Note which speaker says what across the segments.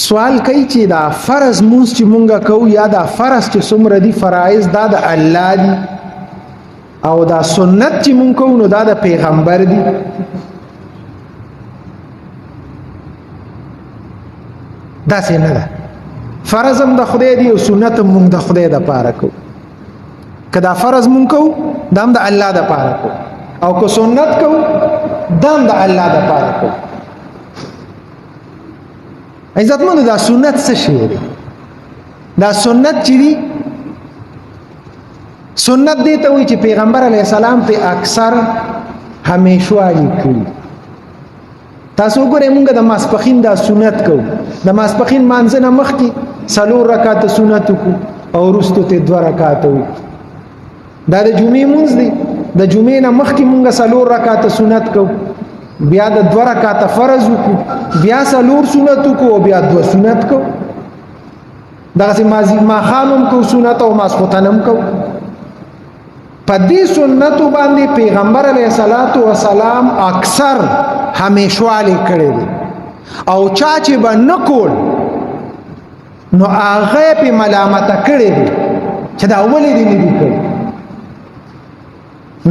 Speaker 1: سوال کوي چې دا فرض مونږ چې مونږه کوو یا دا فرض چې څومره دي فرایض دا د الله دي او دا سنت چې مونږ کوو نو دا د پیغمبر دي. داسې نه ده. فرض هم د خدای دی او سنت هم مونږ د خدای د پاره کوو. که دا فرض مونږ کوو دا هم د الله د پاره کوو او که سنت کوو دا هم د الله د پاره کوو. عزتمند دا سنت څه شی دی؟ دا سنت چې دی سنت دی ته وایي چې پیغمبر علیه السلام په اکثر همیشوالي کړي. تاسو وګورئ مونږ د ماسپخین دا سنت کوو. د ماسپخین مانځه نه مخکې 4 رکعاته سنت وکړو او وروسته ته 2 رکعاته وکړو. دا د جمعې مونځ دی. د جمعې نه مخکې مونږ 4 رکعاته سنت کوو، بیا د 2 رکعاته فرض وکړو، بیا 4 سنت وکړو او بیا 2 سنت کوو. دغسې ماښام هم کوو سنت او ماسخوتن هم کوو. په دې سنتو باندې پیغمبر علیه السلام اکثر همیشوالی کړی دی او چا چې به نه کول نو هغه پې ملامته کړی دی چې دا ولې دې نه دي کړی.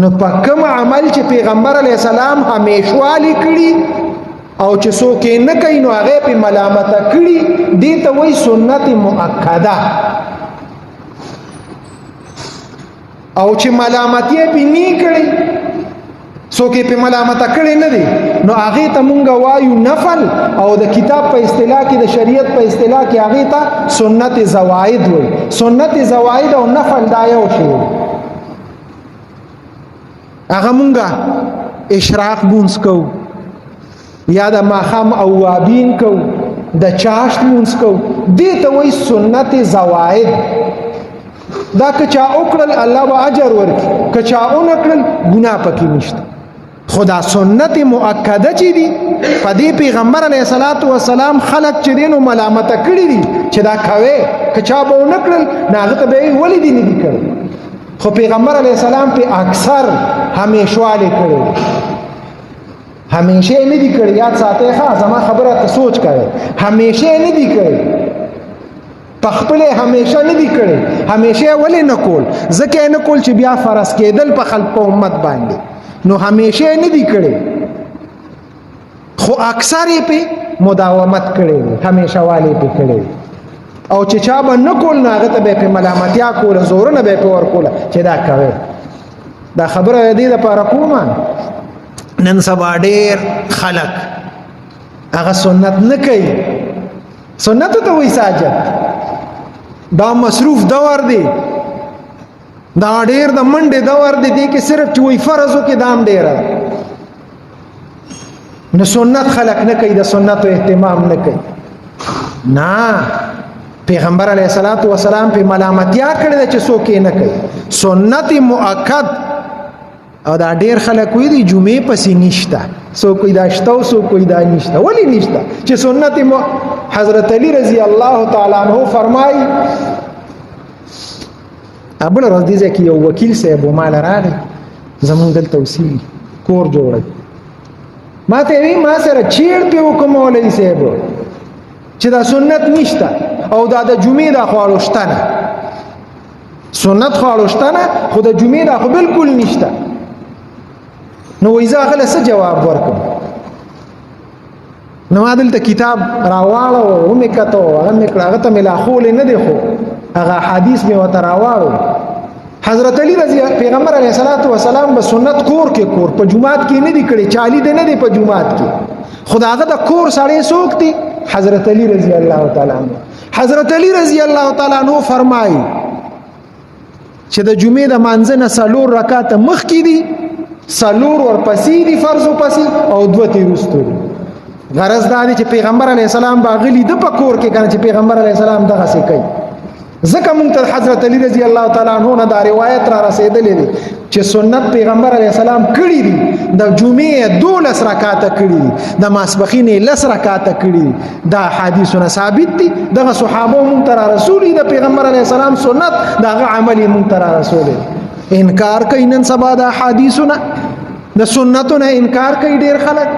Speaker 1: نو په کوم عمل چې پیغمبر علیه السلام همیشوالی کړي او چې څوک یې نه کوي نو هغه پې ملامته کړي دې ته وایي سنت مؤکده. او چې ملامت یې پې نه کړي څوک یې پې ملامته کړي نه دي نو هغې ته مونږ وایو نفل او د کتاب په اصطلاح کې د شریعت په اصطلاح کې هغې ته سنت زواید وایي. سنت زواید او نفل دا یو شی دی. هغه مونږه اشراق مونځ کوو یا د ماښام اوابین کوو د چاشت مونځ کوو دې ته وایي سنت زواید. دا که چا وکړل الله به اجر ورکړي، که چا ونه کړل ګناه پکې نشته. خو دا سنت مؤکده چې دي په دې پیغمبر علیه السلام خلک چې دی نو ملامته کړي دي چې دا کوې، که چا به ونه کړل نو هغه ته به یې ولې دې نه دي کړی. خو پیغمبر علیه السلام په اکثر همیشوالی کړی دی. همیشه یې نه دي کړی. یاد ساتئ ښه زما خبره ته سوچ کوئ. همیشه یې نه دي کړی. پخپله همیشه نه دي کړی. همیشه ولې نه کول؟ ځکه یې نه کول چې بیا فرض کېدل په خلق په امت باندې. نو همیشه یې نه دي کړی خو اکثر یې پې مداومت کړی دی، همیشه والی پې کړی دی. او چې چا به نه کول نو هغه ته به یې پې ملامتیا کوله، زورونه به یې پې ورکوله چې دا کوې. دا خبره دې دپاره کومه نن سبا ډېر خلک هغه سنت نه کوي. سنتو ته وایي ساجد. دا مصروف دور دی، دا ډېر د منډې دور دی. دې کې صرف چې وایي فرض وکړي دا هم ډېره ده. نو سنت خلک نه کوي، د سنتو اهتمام نه کوي. نه، پیغمبر علیه السلام په ملامتیا کړی ده چې څوک یې نه کوي. سنت مؤکد. او دا ډېر خلک وایي د جمعې پسې نشته، څوک وایي دا شته او څوک وایي دا نشته. ولې نشته؟ چې سنت حضرت علی رضی الله تعالی عنہ فرمایي بله ورځ دې ځای کې یو وکیل صاحب ماله راغی، زمونږ دلته اوسېږي، کور جوړوي. ما ته وی ما سره چیړ پې وکړه مولوي صاحب چې دا سنت نشته او دا د جمعې دا خو اړوشته نه. سنت خو اړوشته نه خو د جمعې دا خو بلکل نشته. نو وایي زه هغه له څه جواب ورکړم؟ نو ما دلته کتاب راواړه ومې کته هغه مې کړه، هغه ته مې لا خولی نه دی خو هغه حدیث مې ورته راواړو. حضرت علی پیغمبر علیه السلام به سنت کور کې کور په جومات کې نه دی کړی. چالي دی نه دی په جومات کې. خو د هغه د کور سړی څوک دی؟ حضرت علی رضی الله تعالی عنہ. حضرت علی رضی الله تعالی عنہ فرمایي چې د جمعې د مانځه نه 4 رکعاته مخکې دي، 4 ورپسې دي فرض پسې او 2 ترې وروسته دي. غرض دا دی چې پیغمبر علیه السلام به غلي ده په کور کې کنه چې پیغمبر علیه السلام دغسې کوي. ځکه مونږ ته حضرت علی رضی الله تعالی عنہ نه دا روایت را رسېدلی دی چې سنت پیغمبر علیه السلام کړي دي. د جمعې 12 رکعاته کړي دي، د ماسپخین 10 رکعاته کړي دي. دا حدیثونه ثابت دي. دغه صحابه مونږ ته را رسولي د پیغمبر علیه السلام سنت، دغه عمل یې مونږ ته را رسولی. انکار کوي نن سبا د حدیثونه د سنتونه انکار کوي ډېر خلک.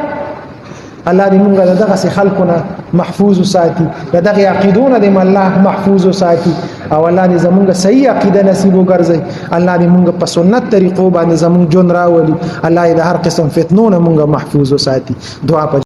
Speaker 1: الله دې موږ دغه خلکونه محفوظ وساتي دغه عقیدونه دې الله محفوظ وساتي او الله دې زموږ صحیح عقیده نصیب وګرځي الله دې موږ په سنت طریقو باندې زموږ جون راولي الله دې هر قسم فتنو نه موږ محفوظ وساتي دعا